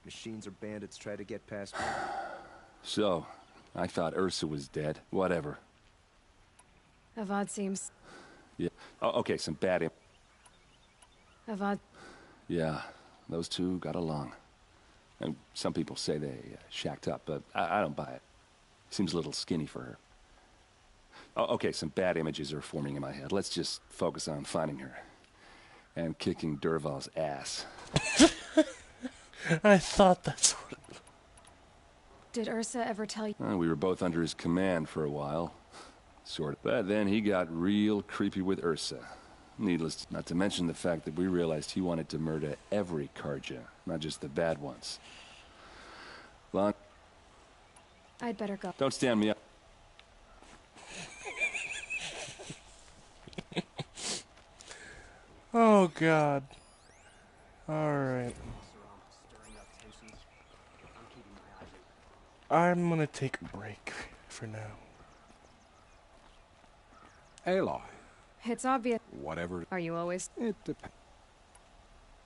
Machines or bandits try to get past me. So, I thought Ursa was dead. Whatever. Avad seems... Yeah. Oh, okay, some bad... Avad... Yeah, those two got along. And some people say they shacked up, but I don't buy it. Seems a little skinny for her. Oh, okay, some bad images are forming in my head. Let's just focus on finding her. And kicking Dervahl's ass. I thought that's what... Did Ursa ever tell you? We were both under his command for a while. Sort of. But then he got real creepy with Ursa. Needless not to mention the fact that we realized he wanted to murder every Karja, not just the bad ones. Long... I'd better go. Don't stand me up. Oh, God. Alright. I'm gonna take a break for now. Aloy. It's obvious. Whatever. Are you always... It depends.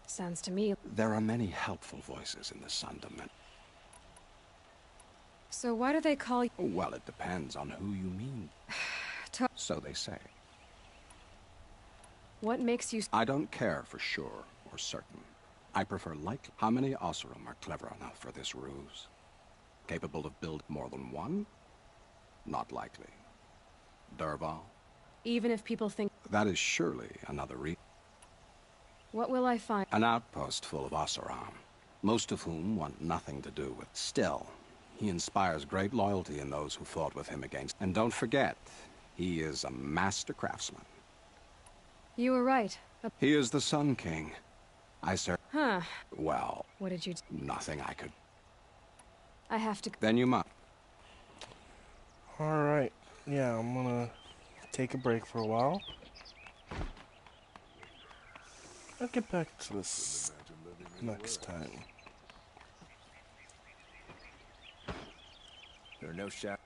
Sounds to me... There are many helpful voices in the Sun Dimension. So why do they call you... Well, it depends on who you mean. So they say. What makes you... I don't care for sure or certain. I prefer likely. How many Oseram are clever enough for this ruse? Capable of building more than one? Not likely. Dervahl? Even if people think... That is surely another reason. What will I find? An outpost full of Oseram, most of whom want nothing to do with... Still, he inspires great loyalty in those who fought with him against... And don't forget, he is a master craftsman. You were right. He is the Sun King. I serve... Huh. Well... What did you do? Nothing I could... I have to... Then you must. Alright. Yeah, I'm gonna take a break for a while. I'll get back to this next time. There are no shots.